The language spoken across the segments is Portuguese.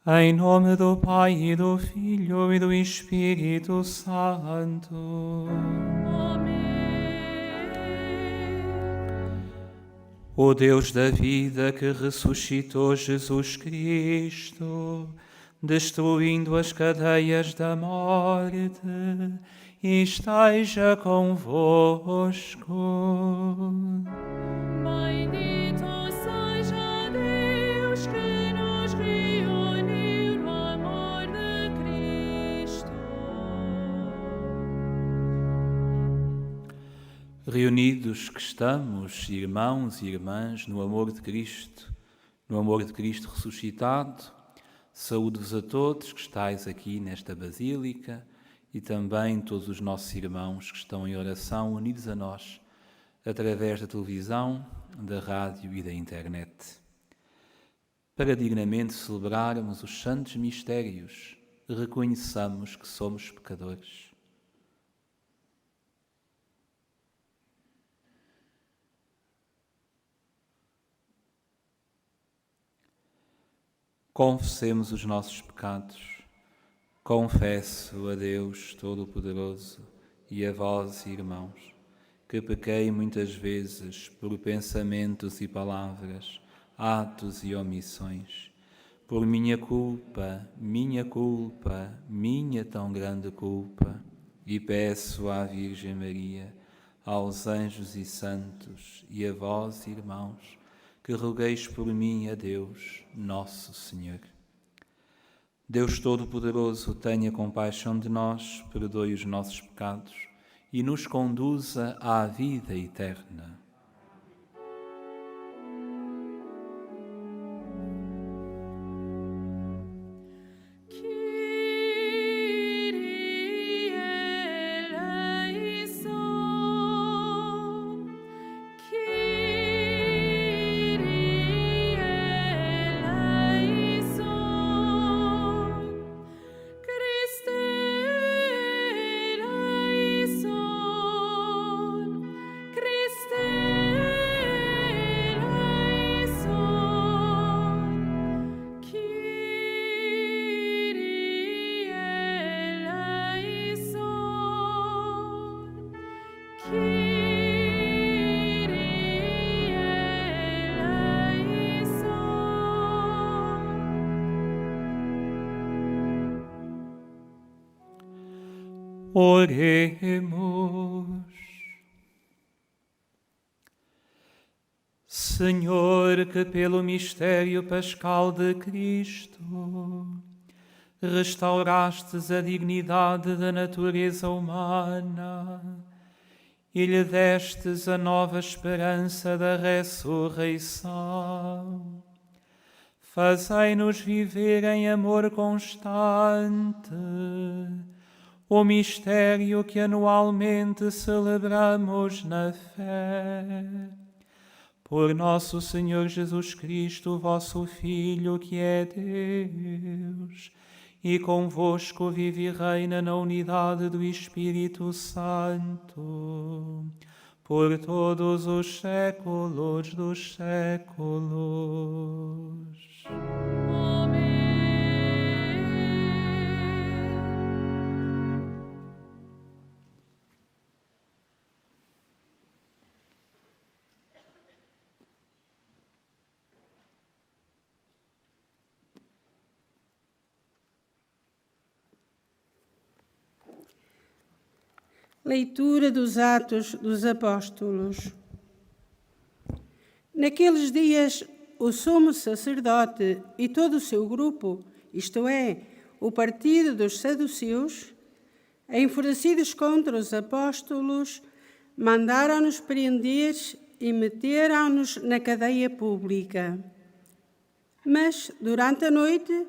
Em nome do Pai e do Filho e do Espírito Santo. Amém. O Deus da vida que ressuscitou Jesus Cristo, destruindo as cadeias da morte, esteja convosco. Bendito seja Deus que nos reuniu no amor de Cristo. Reunidos que estamos, irmãos e irmãs, no amor de Cristo ressuscitado, saúdo-vos a todos que estáis aqui nesta Basílica e também todos os nossos irmãos que estão em oração unidos a nós, através da televisão, da rádio e da internet. Para dignamente celebrarmos os santos mistérios, reconheçamos que somos pecadores. Confessemos os nossos pecados. Confesso a Deus Todo-Poderoso e a vós, irmãos, que pequei muitas vezes por pensamentos e palavras, atos e omissões, por minha tão grande culpa, e peço à Virgem Maria, aos anjos e santos e a vós, irmãos, que rogueis por mim a Deus, nosso Senhor. Deus Todo-Poderoso, tenha compaixão de nós, perdoe os nossos pecados e nos conduza à vida eterna. Oremos. Senhor, que pelo mistério pascal de Cristo restaurastes a dignidade da natureza humana e lhe destes a nova esperança da ressurreição, fazei-nos viver em amor constante o mistério que anualmente celebramos na fé. Por nosso Senhor Jesus Cristo, vosso Filho, que é Deus, e convosco vive e reina na unidade do Espírito Santo, por todos os séculos dos séculos. Amém. Leitura dos Atos dos Apóstolos. Naqueles dias, o sumo sacerdote e todo o seu grupo, isto é, o partido dos saduceus, enfurecidos contra os apóstolos, mandaram-nos prender e meteram-nos na cadeia pública. Mas, durante a noite,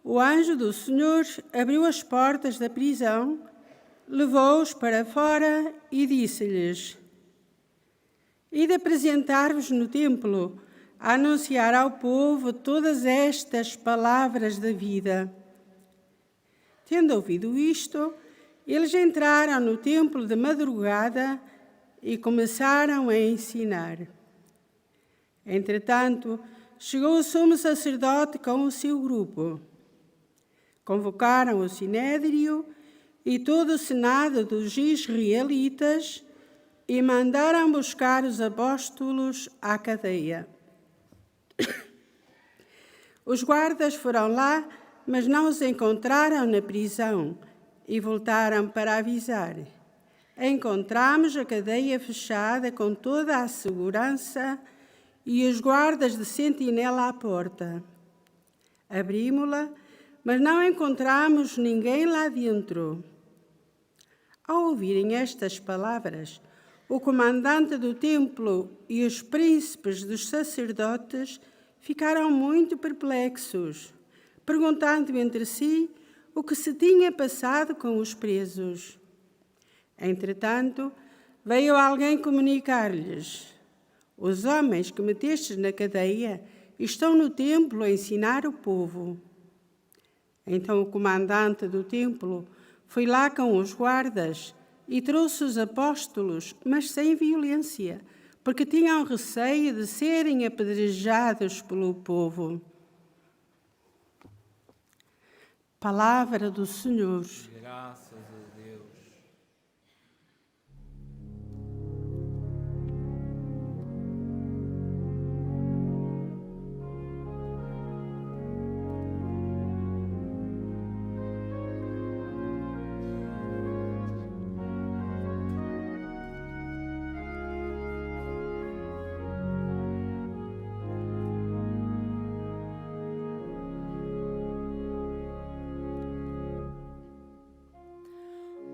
o anjo do Senhor abriu as portas da prisão, levou-os para fora e disse-lhes: Ide apresentar-vos no templo, a anunciar ao povo todas estas palavras da vida. Tendo ouvido isto, eles entraram no templo de madrugada e começaram a ensinar. Entretanto, chegou o sumo sacerdote com o seu grupo. Convocaram o sinédrio e todo o senado dos israelitas e mandaram buscar os apóstolos à cadeia. Os guardas foram lá, mas não os encontraram na prisão e voltaram para avisar: Encontramos a cadeia fechada com toda a segurança e os guardas de sentinela à porta. Abrimos-la, mas não encontramos ninguém lá dentro. Ao ouvirem estas palavras, o comandante do templo e os príncipes dos sacerdotes ficaram muito perplexos, perguntando entre si o que se tinha passado com os presos. Entretanto, veio alguém comunicar-lhes: Os homens que metestes na cadeia estão no templo a ensinar o povo. Então o comandante do templo foi lá com os guardas e trouxe os apóstolos, mas sem violência, porque tinham receio de serem apedrejados pelo povo. Palavra do Senhor. Graças a Deus.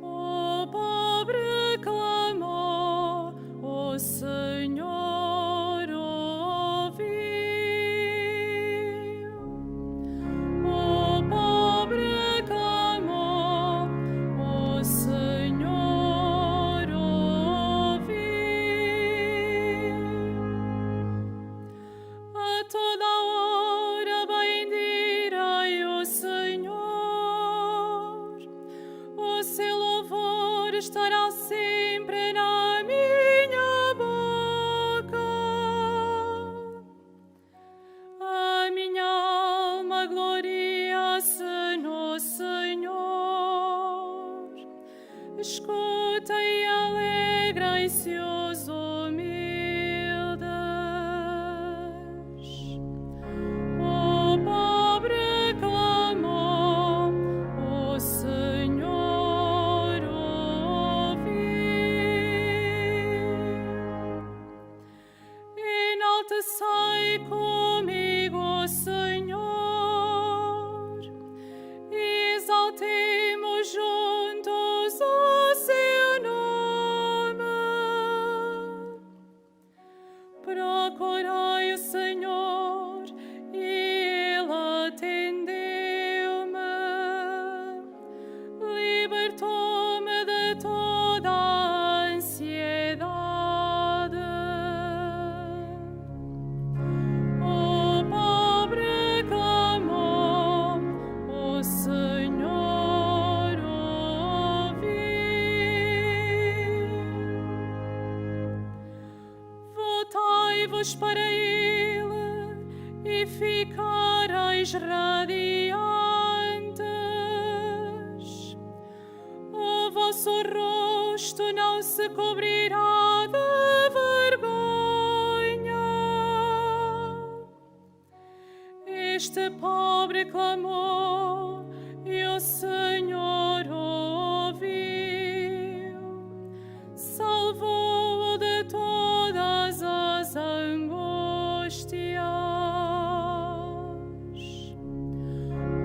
O pobre clamou, o Senhor ouviu. O pobre clamou, o Senhor ouviu. A toda hora bendirei o Senhor. O seu louvor estará sempre na minha boca. A minha alma gloria-se no Senhor. Escuta e alegrem-se os humildes. O pobre clamou, o Senhor ouviu. luz para ele e ficareis radiantes. O vosso rosto não se cobrirá de vergonha. Este pobre clamou e o Senhor ouviu, salvou-o de todas as angústias.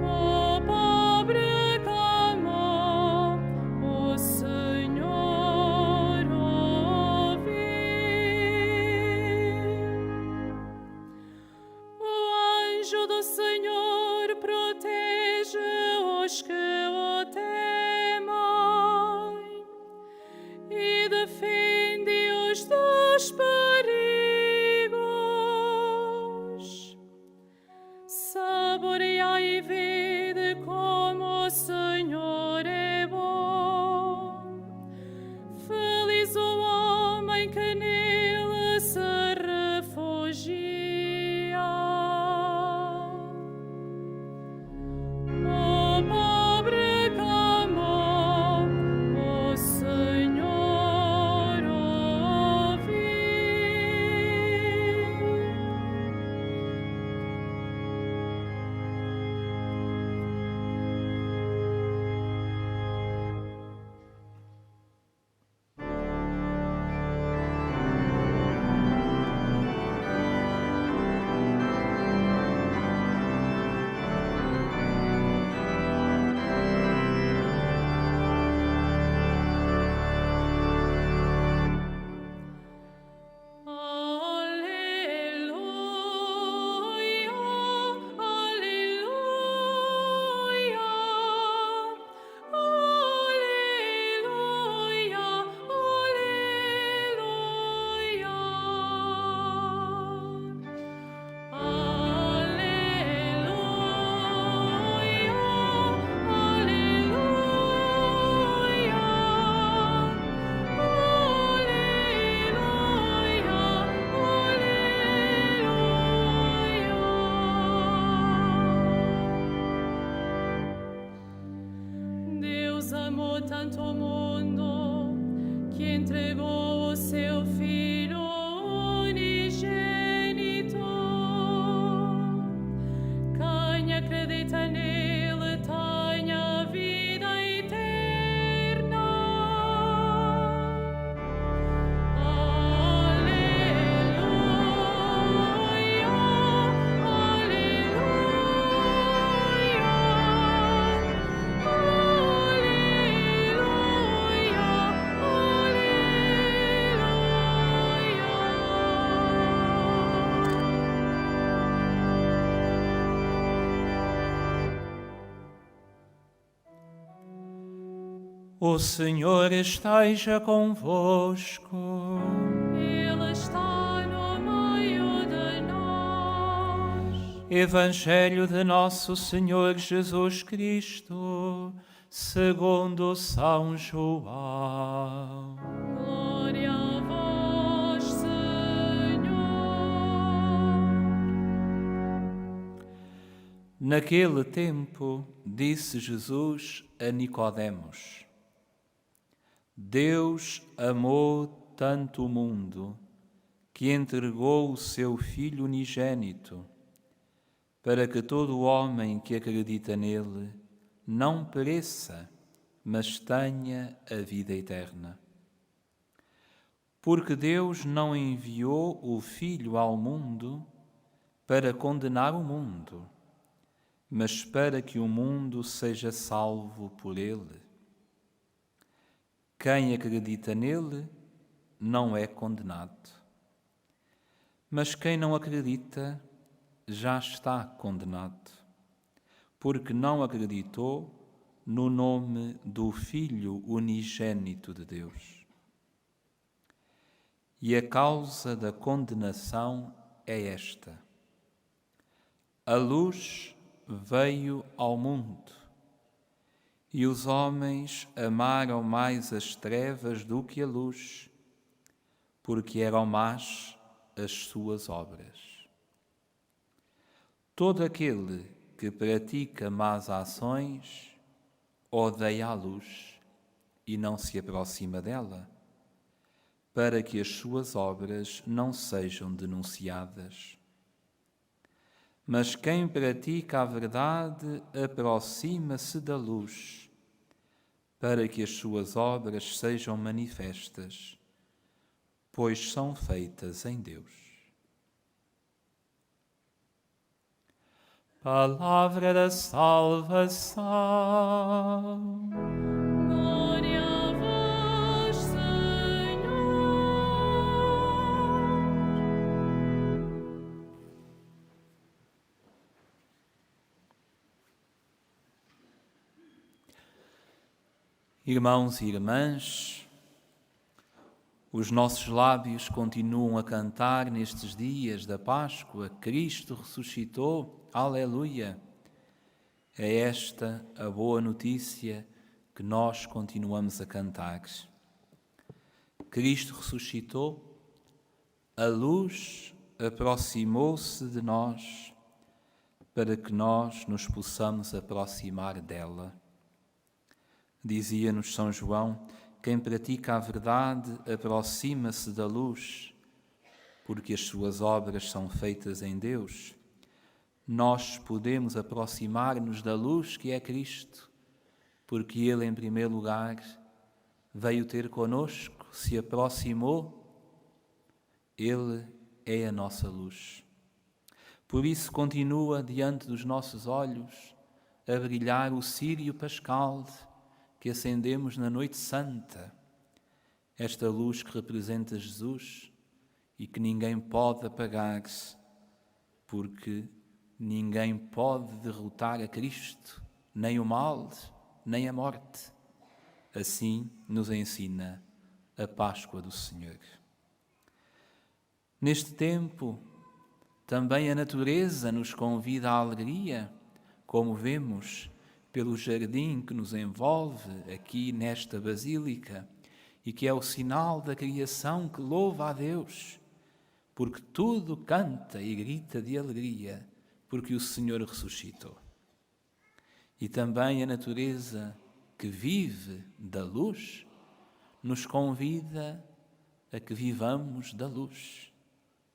O pobre clamou, o Senhor ouviu. O anjo do Senhor protege os que o temem e defende-os dos perigos. Saboreai e vede como o Senhor é bom. Feliz o homem que nele se refugia. O pobre clamou, o Senhor ouviu. Aleluia, aleluia, aleluia, Deus amou tanto o mundo que entregou o seu Filho unigênito. Quem acredita nele tem a vida eterna. Aleluia, O Senhor esteja convosco. Ele está no meio de nós. Evangelho de Nosso Senhor Jesus Cristo, segundo São João. Glória a vós, Senhor. Naquele tempo, disse Jesus a Nicodemos: Deus amou tanto o mundo que entregou o seu Filho unigênito, para que todo homem que acredita nele não pereça, mas tenha a vida eterna. Porque Deus não enviou o Filho ao mundo para condenar o mundo, mas para que o mundo seja salvo por ele. Quem acredita nele não é condenado. Mas quem não acredita já está condenado, porque não acreditou no nome do Filho unigênito de Deus. E a causa da condenação é esta: a luz veio ao mundo, e os homens amaram mais as trevas do que a luz, porque eram más as suas obras. Todo aquele que pratica más ações odeia a luz e não se aproxima dela, para que as suas obras não sejam denunciadas. Mas quem pratica a verdade aproxima-se da luz, para que as suas obras sejam manifestas, pois são feitas em Deus. Palavra da salvação. Glória a vós, Senhor. Irmãos e irmãs, os nossos lábios continuam a cantar nestes dias da Páscoa: Cristo ressuscitou, aleluia. É esta a boa notícia que nós continuamos a cantar. Cristo ressuscitou, a luz aproximou-se de nós para que nós nos possamos aproximar dela. Dizia-nos São João: quem pratica a verdade aproxima-se da luz, porque as suas obras são feitas em Deus. Nós podemos aproximar-nos da luz que é Cristo, porque Ele, em primeiro lugar, veio ter conosco, se aproximou. Ele é a nossa luz. Por isso continua diante dos nossos olhos a brilhar o círio pascal que acendemos na noite santa, esta luz que representa Jesus e que ninguém pode apagar, porque ninguém pode derrotar a Cristo, nem o mal, nem a morte. Assim nos ensina a Páscoa do Senhor. Neste tempo, também a natureza nos convida à alegria, como vemos pelo jardim que nos envolve aqui nesta basílica e que é o sinal da criação que louva a Deus, porque tudo canta e grita de alegria, porque o Senhor ressuscitou. E também a natureza que vive da luz nos convida a que vivamos da luz,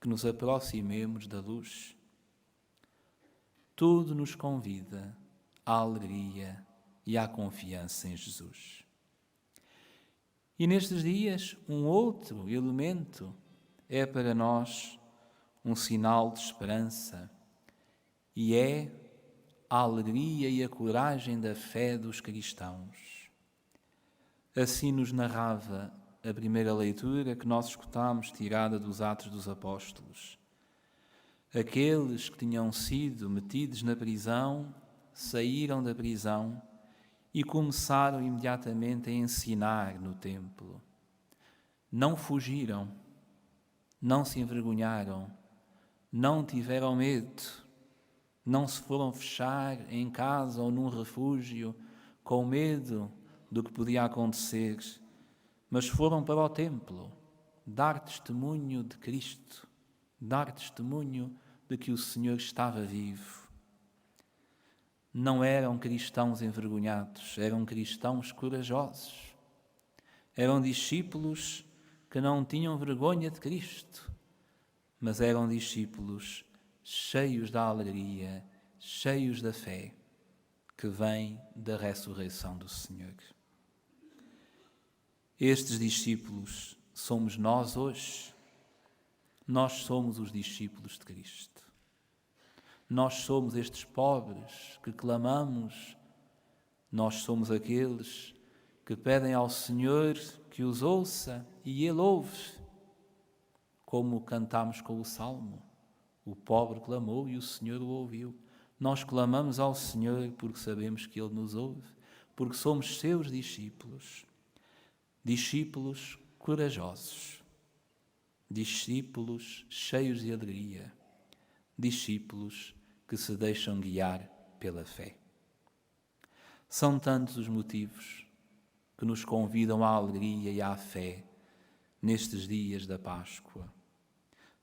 que nos aproximemos da luz. Tudo nos convida à alegria e à confiança em Jesus. E nestes dias, um outro elemento é para nós um sinal de esperança, e é a alegria e a coragem da fé dos cristãos. Assim nos narrava a primeira leitura que nós escutámos, tirada dos Atos dos Apóstolos. Aqueles que tinham sido metidos na prisão saíram da prisão e começaram imediatamente a ensinar no templo. Não fugiram, não se envergonharam, não tiveram medo, não se foram fechar em casa ou num refúgio com medo do que podia acontecer, mas foram para o templo dar testemunho de Cristo, dar testemunho de que o Senhor estava vivo. Não eram cristãos envergonhados, eram cristãos corajosos. Eram discípulos que não tinham vergonha de Cristo, mas eram discípulos cheios da alegria, cheios da fé, que vem da ressurreição do Senhor. Estes discípulos somos nós hoje. Nós somos os discípulos de Cristo. Nós somos estes pobres que clamamos. Nós somos aqueles que pedem ao Senhor que os ouça e Ele ouve. Como cantamos com o Salmo. O pobre clamou e o Senhor o ouviu. Nós clamamos ao Senhor porque sabemos que Ele nos ouve, porque somos seus discípulos. Discípulos corajosos. Discípulos cheios de alegria. Discípulos que se deixam guiar pela fé. São tantos os motivos que nos convidam à alegria e à fé nestes dias da Páscoa.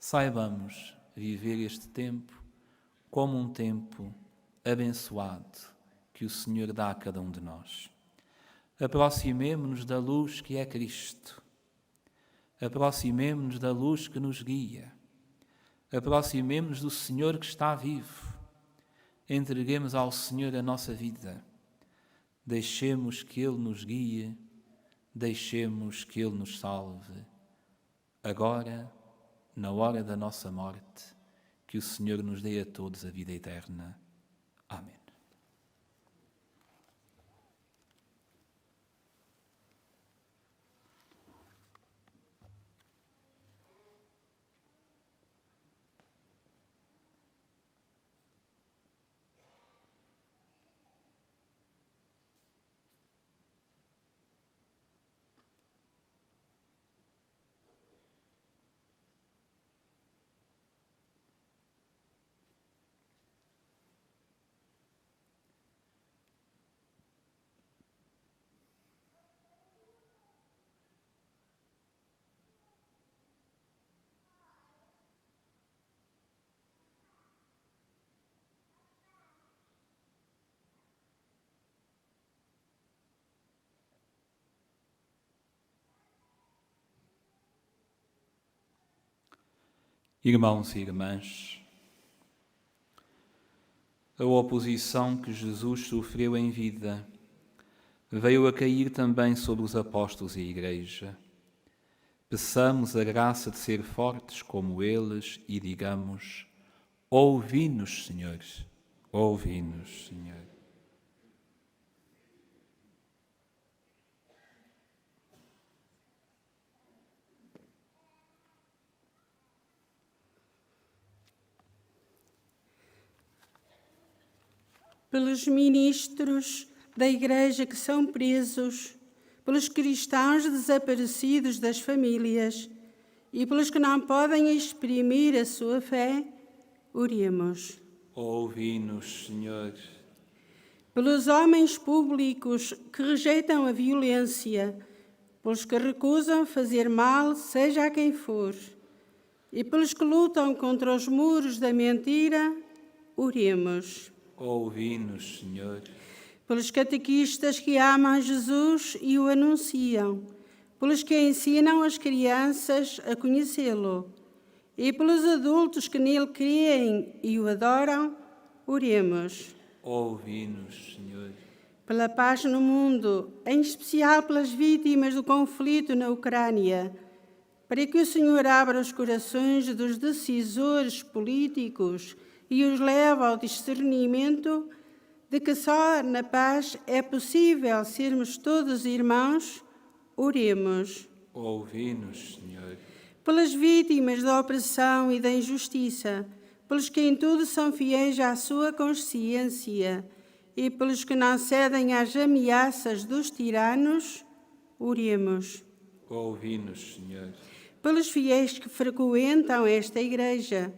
saibamos viver este tempo como um tempo abençoado que o Senhor dá a cada um de nós. Aproximemo-nos da luz que é Cristo. Aproximemo-nos da luz que nos guia. Aproximemo-nos do Senhor que está vivo. Entreguemos ao Senhor a nossa vida. Deixemos que Ele nos guie. Deixemos que Ele nos salve. Agora, na hora da nossa morte, que o Senhor nos dê a todos a vida eterna. Amém. Irmãos e irmãs, a oposição que Jesus sofreu em vida veio a cair também sobre os apóstolos e a Igreja. Peçamos a graça de ser fortes como eles e digamos: ouvi-nos, Senhor, ouvi-nos, Senhor. Pelos ministros da Igreja que são presos, pelos cristãos desaparecidos das famílias e pelos que não podem exprimir a sua fé, oremos. Ouvi-nos, Senhor. Pelos homens públicos que rejeitam a violência, pelos que recusam fazer mal, seja a quem for, e pelos que lutam contra os muros da mentira, oremos. Ouvi-nos, Senhor. Pelos catequistas que amam Jesus e o anunciam, pelos que ensinam as crianças a conhecê-lo, e pelos adultos que nele creem e o adoram, oremos. Ouvi-nos, Senhor. Pela paz no mundo, em especial pelas vítimas do conflito na Ucrânia, para que o Senhor abra os corações dos decisores políticos e os leve ao discernimento de que só na paz é possível sermos todos irmãos, oremos. Ouvi-nos, Senhor. Pelas vítimas da opressão e da injustiça, pelos que em tudo são fiéis à sua consciência e pelos que não cedem às ameaças dos tiranos, oremos. Ouvi-nos, Senhor. Pelos fiéis que frequentam esta Igreja,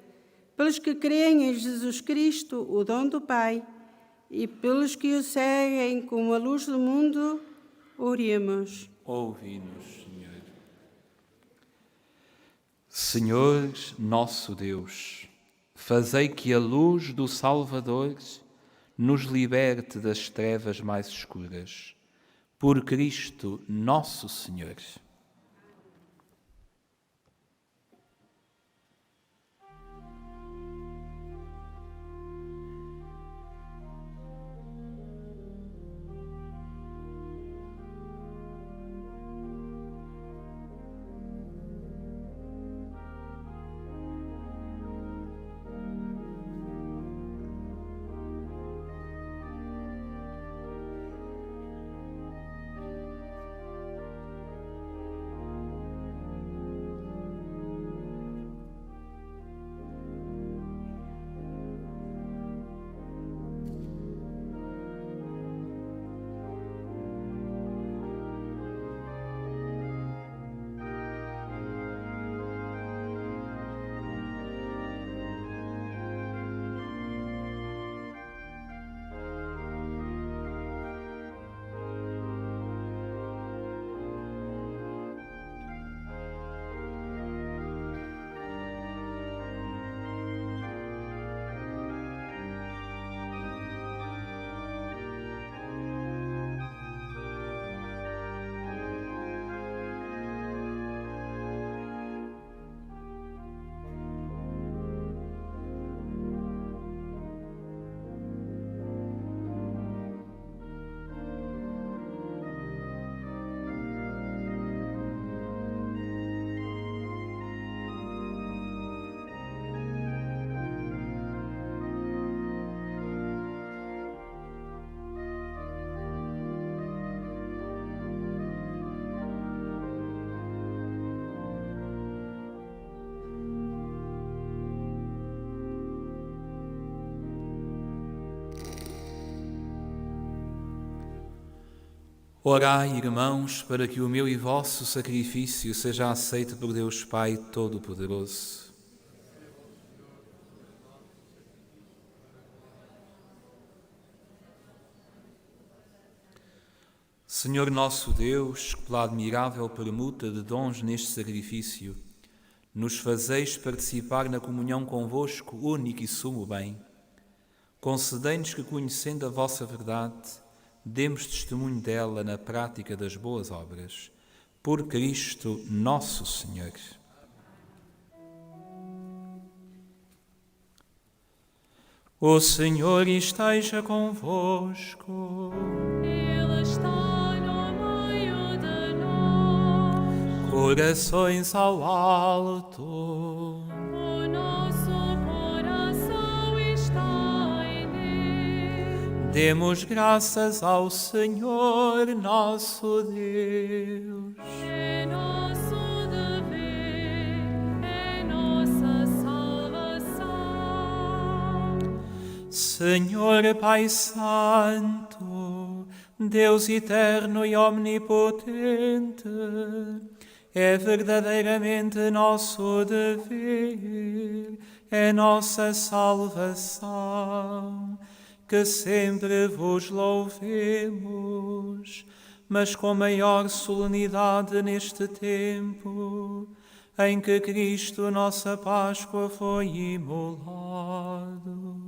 pelos que creem em Jesus Cristo, o dom do Pai, e pelos que o seguem como a luz do mundo, oremos. Ouvi-nos, Senhor. Senhor nosso Deus, fazei que a luz do Salvador nos liberte das trevas mais escuras. Por Cristo nosso Senhor. Orai, irmãos, para que o meu e vosso sacrifício seja aceito por Deus Pai Todo-Poderoso. Senhor nosso Deus, que pela admirável permuta de dons neste sacrifício, nos fazeis participar na comunhão convosco, único e sumo bem, concedei-nos que, conhecendo a vossa verdade, demos testemunho dela na prática das boas obras. Por Cristo nosso Senhor. O Senhor esteja convosco. Ele está no meio de nós. Corações ao alto. O nosso coração está em Deus. Demos graças ao Senhor nosso Deus. É nosso dever, é nossa salvação. Senhor Pai Santo, Deus eterno e omnipotente, é verdadeiramente nosso dever, é nossa salvação, que sempre vos louvemos, mas com maior solenidade neste tempo, em que Cristo, nossa Páscoa, foi imolado.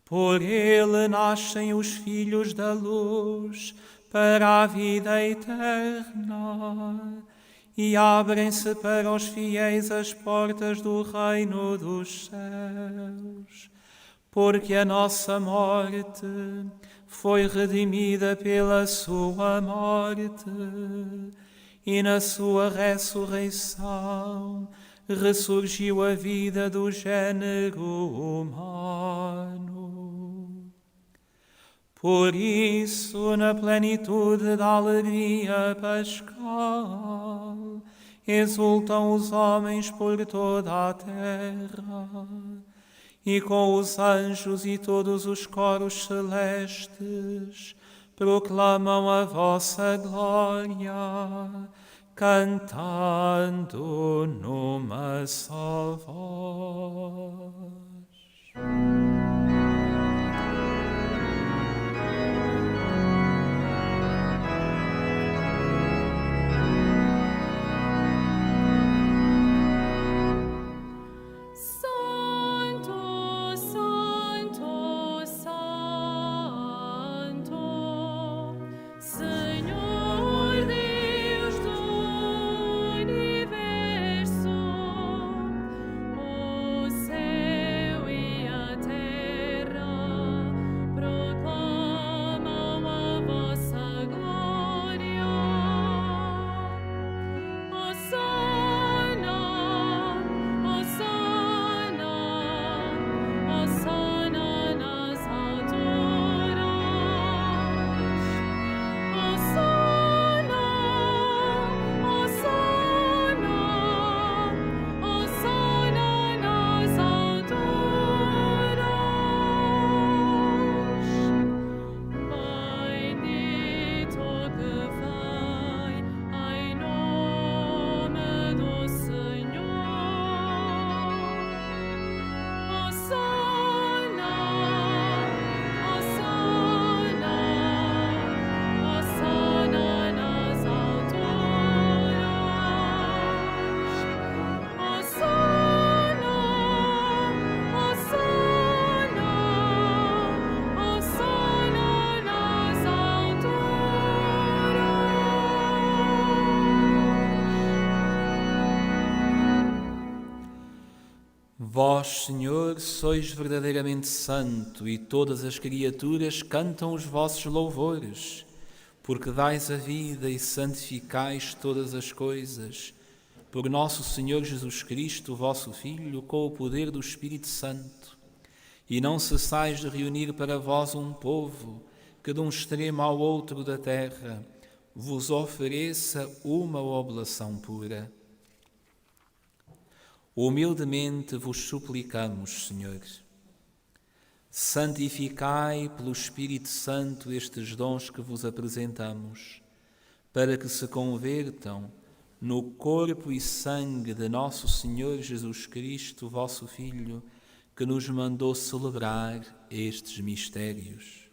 Por ele nascem os filhos da luz para a vida eterna e abrem-se para os fiéis as portas do reino dos céus, porque a nossa morte foi redimida pela sua morte e na sua ressurreição ressurgiu a vida do gênero humano. Por isso, na plenitude da alegria pascal, exultam os homens por toda a terra, e com os anjos e todos os coros celestes proclamam a vossa glória, cantando numa só voz. Santo, Santo, Santo, Senhor Deus do universo, o céu e a terra proclamam a vossa glória. Hosana, Hosana, Hosana nas alturas. Hosana, Hosana, Hosana nas alturas. Bendito que vai em nome do Senhor. Hosana, Hosana, Hosana nas alturas. Hosana, Hosana, Hosana nas alturas. Vós, Senhor, sois verdadeiramente santo, e todas as criaturas cantam os vossos louvores, porque dais a vida e santificais todas as coisas, por nosso Senhor Jesus Cristo, vosso Filho, com o poder do Espírito Santo, e não cessais de reunir para vós um povo que de um extremo ao outro da terra vos ofereça uma oblação pura. Humildemente vos suplicamos, Senhor, Santificai pelo Espírito Santo estes dons que vos apresentamos, para que se convertam no corpo e sangue de nosso Senhor Jesus Cristo, vosso Filho, que nos mandou celebrar estes mistérios.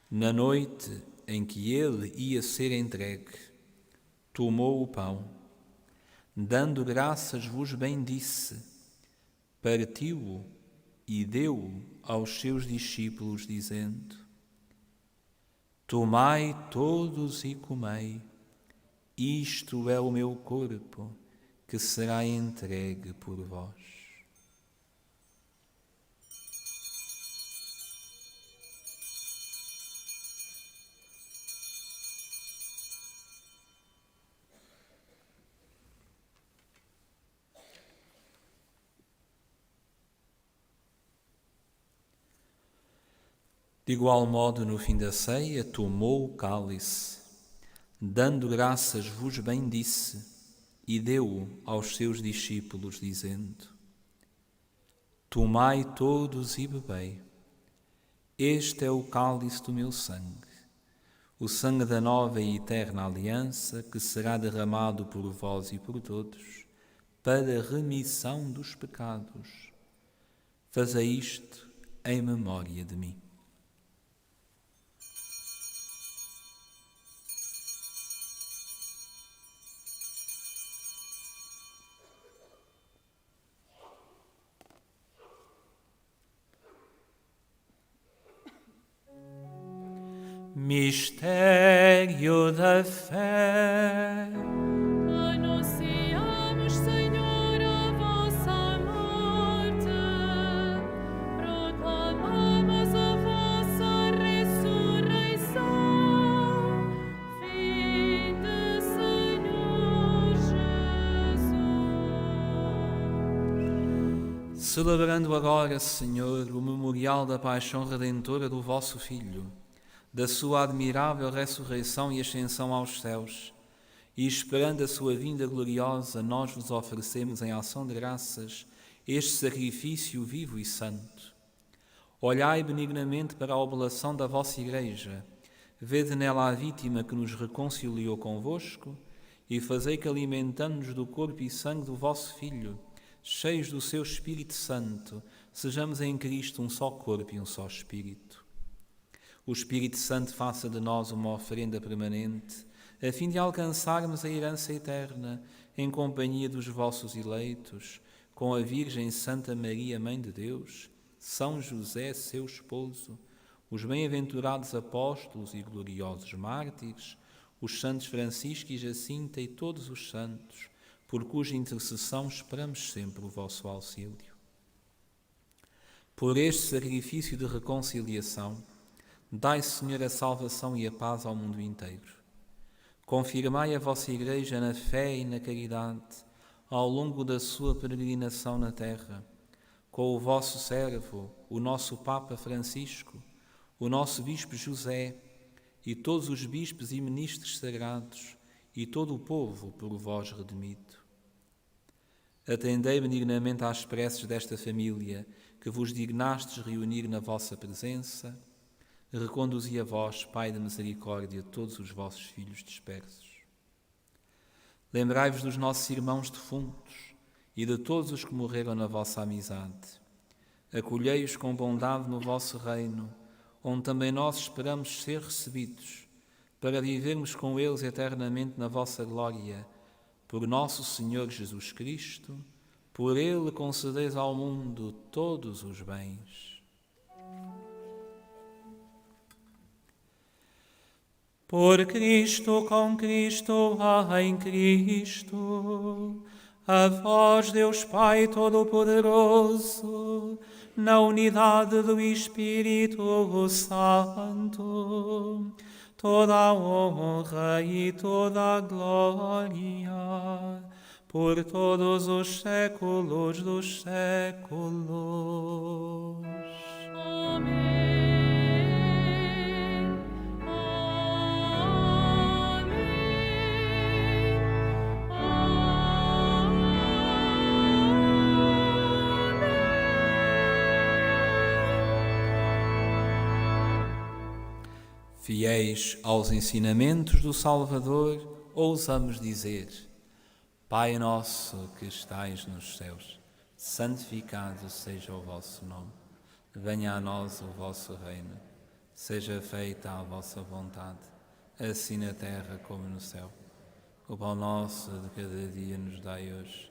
Na noite em que ele ia ser entregue, tomou o pão, dando graças vos bendisse, partiu-o e deu-o aos seus discípulos, dizendo: Tomai todos e comei, isto é o meu corpo, que será entregue por vós. De igual modo, no fim da ceia, tomou o cálice, dando graças vos bendisse, e deu-o aos seus discípulos, dizendo: Tomai todos e bebei, este é o cálice do meu sangue, o sangue da nova e eterna aliança, que será derramado por vós e por todos, para a remissão dos pecados. Fazei isto em memória de mim. Mistério da fé. Anunciamos, Senhor, a vossa morte, proclamamos a vossa ressurreição. Vinde, Senhor Jesus. Celebrando agora, Senhor, o memorial da paixão redentora do vosso Filho, da sua admirável ressurreição e ascensão aos céus, e esperando a sua vinda gloriosa, nós vos oferecemos em ação de graças este sacrifício vivo e santo. Olhai benignamente para a oblação da vossa Igreja, vede nela a vítima que nos reconciliou convosco, e fazei que, alimentando-nos do corpo e sangue do vosso Filho, cheios do seu Espírito Santo, sejamos em Cristo um só corpo e um só Espírito. O Espírito Santo faça de nós uma oferenda permanente, a fim de alcançarmos a herança eterna em companhia dos vossos eleitos, com a Virgem Santa Maria, Mãe de Deus, São José, seu esposo, os bem-aventurados apóstolos e gloriosos mártires, os santos Francisco e Jacinta e todos os santos, por cuja intercessão esperamos sempre o vosso auxílio. Por este sacrifício de reconciliação, dai, Senhor, a salvação e a paz ao mundo inteiro. Confirmai a vossa Igreja na fé e na caridade ao longo da sua peregrinação na terra, com o vosso servo, o nosso Papa Francisco, o nosso Bispo José e todos os bispos e ministros sagrados e todo o povo por vós redimido. Atendei benignamente às preces desta família que vos dignastes reunir na vossa presença. Reconduzi a vós, Pai de misericórdia, todos os vossos filhos dispersos. Lembrai-vos dos nossos irmãos defuntos e de todos os que morreram na vossa amizade. Acolhei-os com bondade no vosso reino, onde também nós esperamos ser recebidos, para vivermos com eles eternamente na vossa glória, por nosso Senhor Jesus Cristo. Por ele concedeis ao mundo todos os bens. Por Cristo, com Cristo, em Cristo, a vós, Deus Pai Todo-Poderoso, na unidade do Espírito Santo, toda a honra e toda a glória, por todos os séculos dos séculos. Amém. Amém. Fiéis aos ensinamentos do Salvador, ousamos dizer: Pai nosso que estais nos céus, santificado seja o vosso nome. Venha a nós o vosso reino. Seja feita a vossa vontade, assim na terra como no céu. O pão nosso de cada dia nos dai hoje.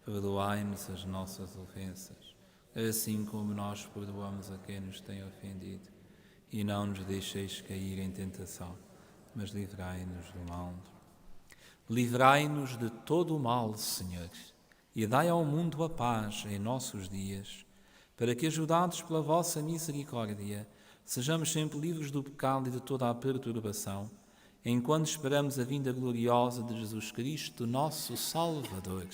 Perdoai-nos as nossas ofensas, assim como nós perdoamos a quem nos tem ofendido. E não nos deixeis cair em tentação, mas livrai-nos do mal. Livrai-nos de todo o mal, Senhor, e dai ao mundo a paz em nossos dias, para que, ajudados pela vossa misericórdia, sejamos sempre livres do pecado e de toda a perturbação, enquanto esperamos a vinda gloriosa de Jesus Cristo, nosso Salvador.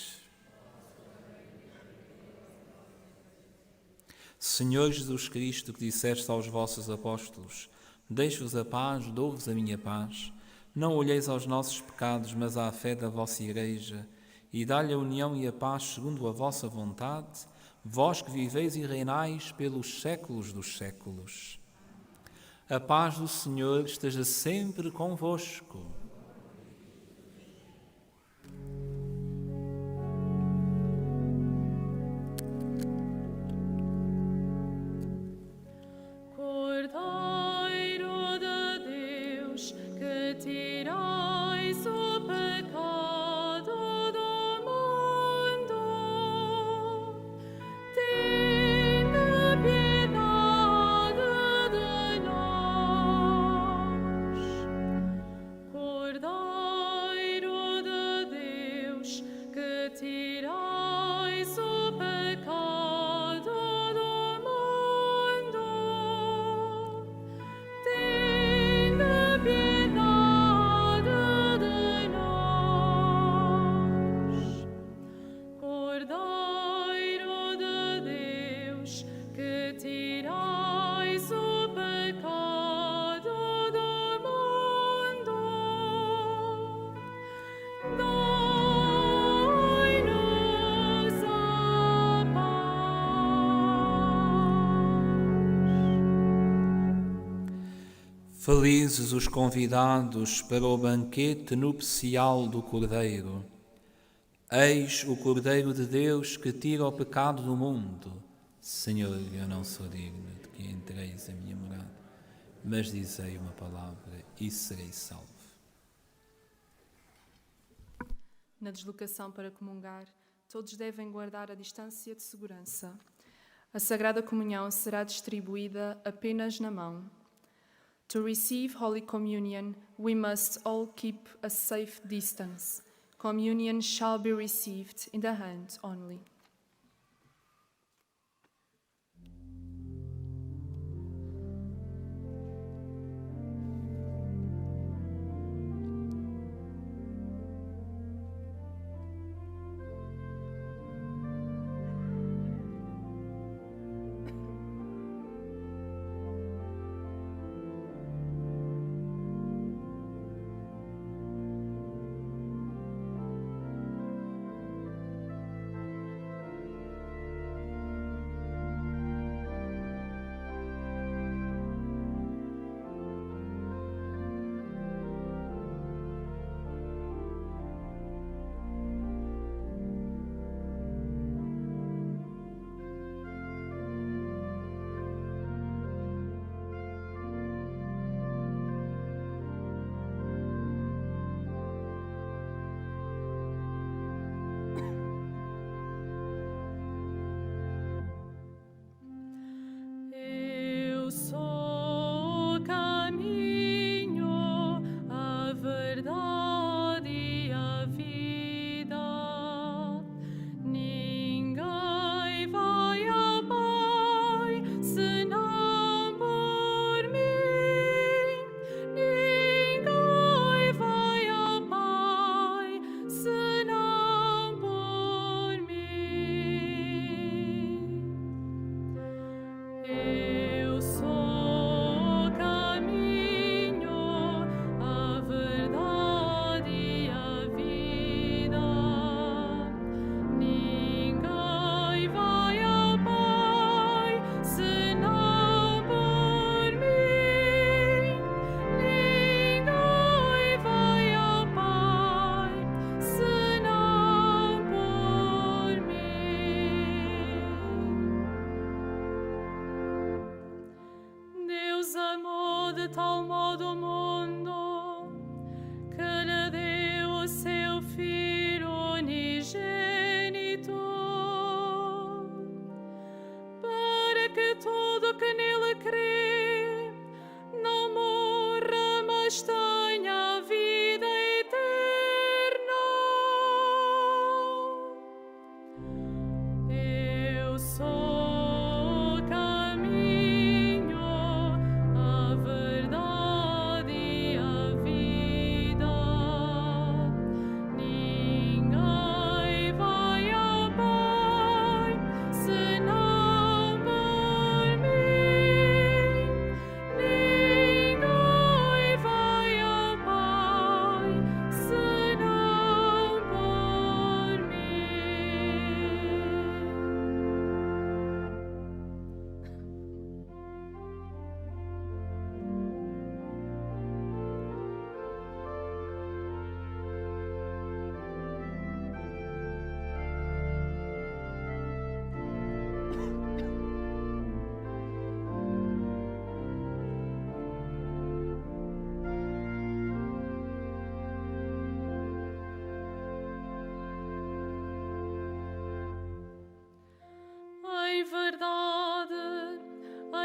Senhor Jesus Cristo, que disseste aos vossos apóstolos: Deixo-vos a paz, dou-vos a minha paz. Não olheis aos nossos pecados, mas à fé da vossa Igreja, e dá-lhe a união e a paz segundo a vossa vontade, vós que viveis e reinais pelos séculos dos séculos. A paz do Senhor esteja sempre convosco. Cordeiro de Deus, que tirais o pecado do mundo, tende piedade de nós. Cordeiro de Deus, que tirais o pecado do mundo, tende piedade de nós. Cordeiro de Deus, que tirais o pecado do mundo, dai-nos a paz. Felizes os convidados para o banquete nupcial do Cordeiro. Eis o Cordeiro de Deus que tira o pecado do mundo. Senhor, eu não sou digno de que entreis a minha morada, mas dizei uma palavra e serei salvo. Na deslocação para comungar, todos devem guardar a distância de segurança. A Sagrada Comunhão será distribuída apenas na mão. To receive Holy Communion, we must all keep a safe distance. Communion shall be received in the hand only. de tal modo o mundo que lhe deu o seu Filho unigênito, para que todo que nele crê não morra, mas tenha a vida eterna. Eu sou o caminho, a verdade e a vida. Ninguém vai ao Pai senão por mim. Ninguém vai ao Pai senão por mim.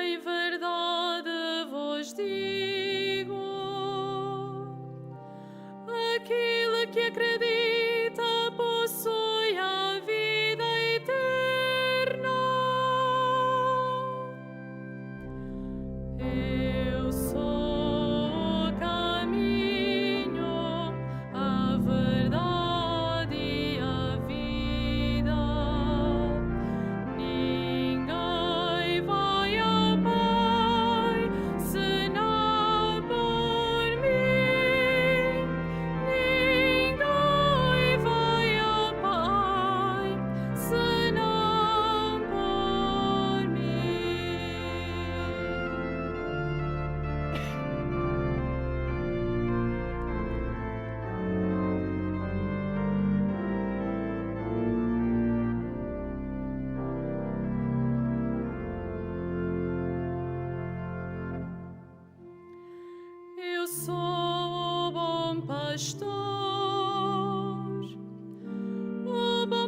Em verdade vos digo, aquele que acredita possui a vida eterna. Eu sou o caminho, a verdade e a vida. Ninguém vai ao Pai senão por mim. Ninguém vai ao Pai senão por mim. Eu sou o bom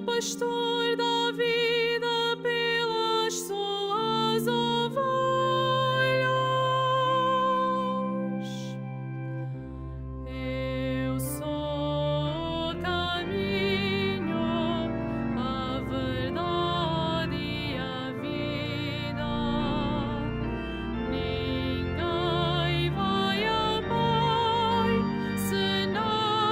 pastor da vida pelas suas ovelhas. Eu sou o caminho, a verdade e a vida. Ninguém vai ao Pai senão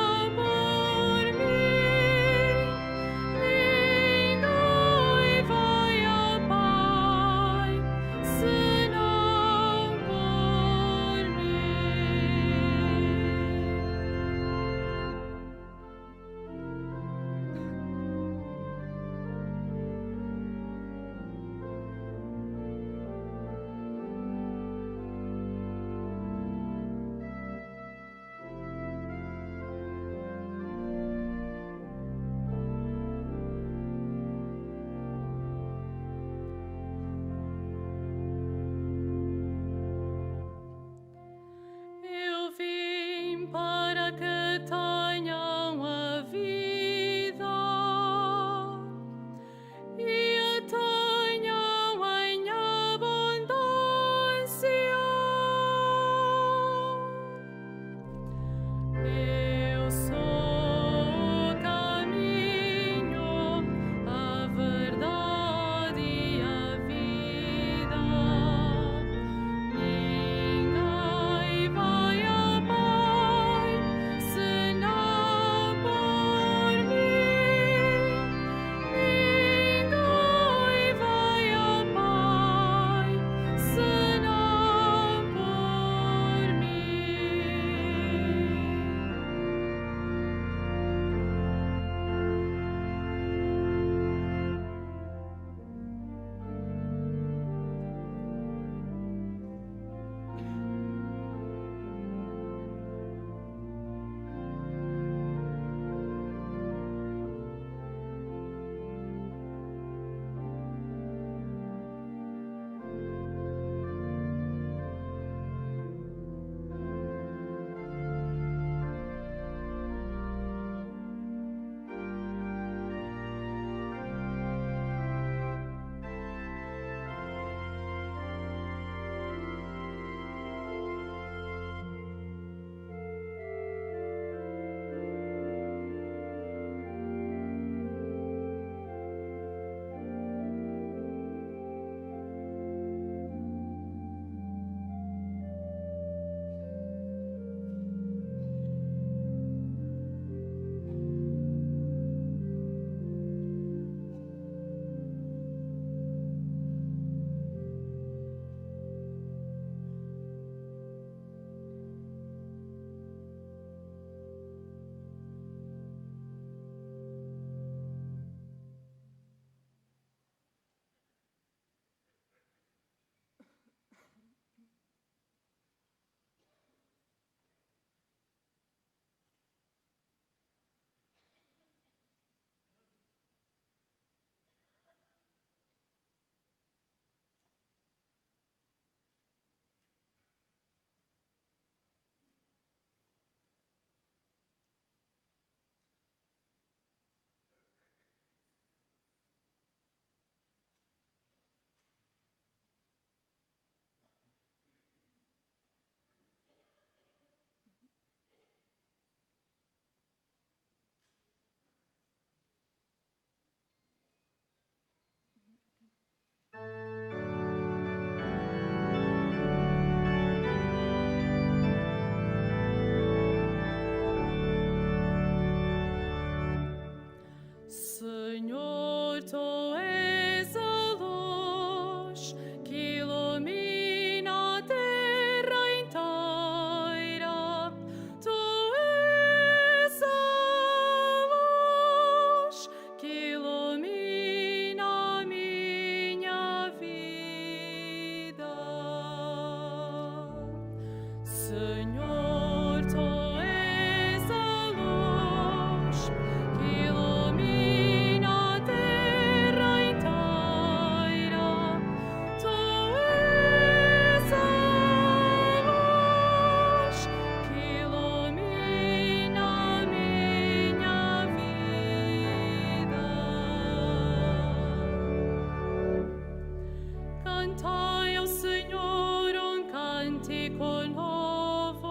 cântico novo.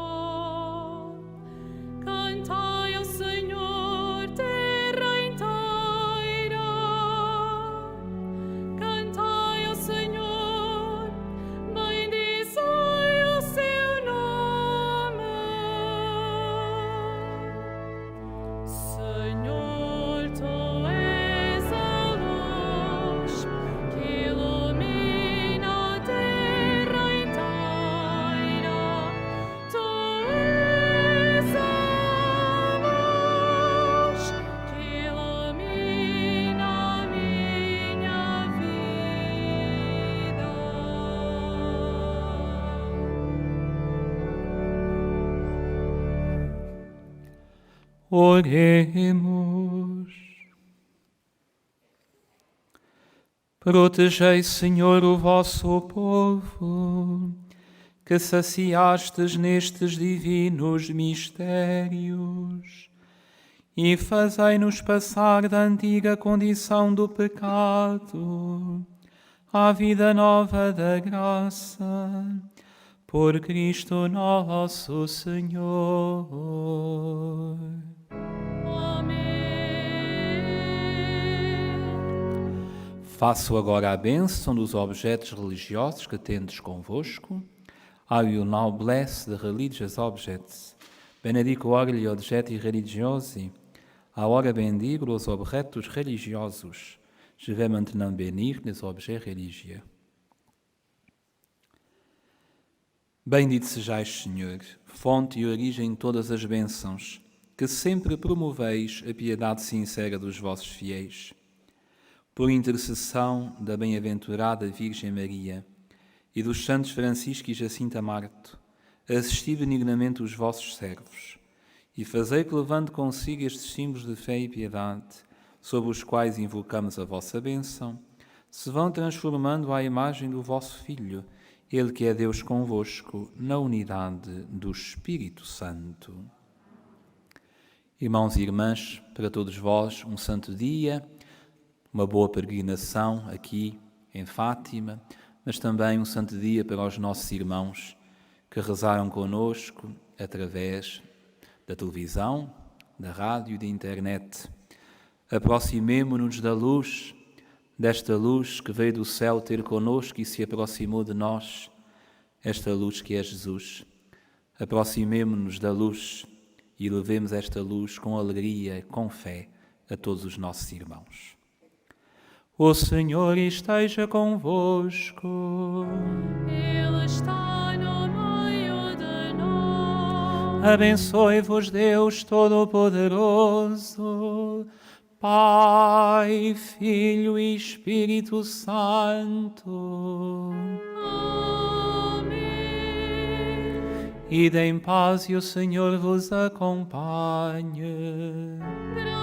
Cantai ao Senhor, terra inteira. Cantai ao Senhor, bendizei o seu nome. Senhor, tu és a luz que ilumina a terra inteira. Tu és a luz que ilumina a minha vida. Oremos. Protegei, Senhor, o vosso povo, que saciastes nestes divinos mistérios, e fazei-nos passar da antiga condição do pecado à vida nova da graça, por Cristo nosso Senhor. Amém. Faço agora a bênção dos objetos religiosos que tendes convosco. I will now bless the religious objects. Benedico ora gli oggetti religiosi. Agora bendigo os objetos religiosos. Je vais maintenant bénir les objets religieux. Bendito sejais, Senhor, fonte e origem de todas as bênçãos, que sempre promoveis a piedade sincera dos vossos fiéis. Por intercessão da bem-aventurada Virgem Maria e dos santos Francisco e Jacinta Marto, assisti benignamente os vossos servos e fazei que, levando consigo estes símbolos de fé e piedade, sobre os quais invocamos a vossa bênção, se vão transformando à imagem do vosso Filho, Ele que é Deus convosco, na unidade do Espírito Santo. Irmãos e irmãs, para todos vós, um santo dia, uma boa peregrinação aqui em Fátima, mas também um santo dia para os nossos irmãos que rezaram conosco através da televisão, da rádio e da internet. Aproximemo-nos da luz, desta luz que veio do céu ter conosco e se aproximou de nós, esta luz que é Jesus. Aproximemo-nos da luz e levemos esta luz com alegria, com fé, a todos os nossos irmãos. O Senhor esteja convosco. Ele está no meio de nós. Abençoe-vos Deus Todo-Poderoso, Pai, Filho e Espírito Santo. Amém. Ide em paz e o Senhor vos acompanhe. Graças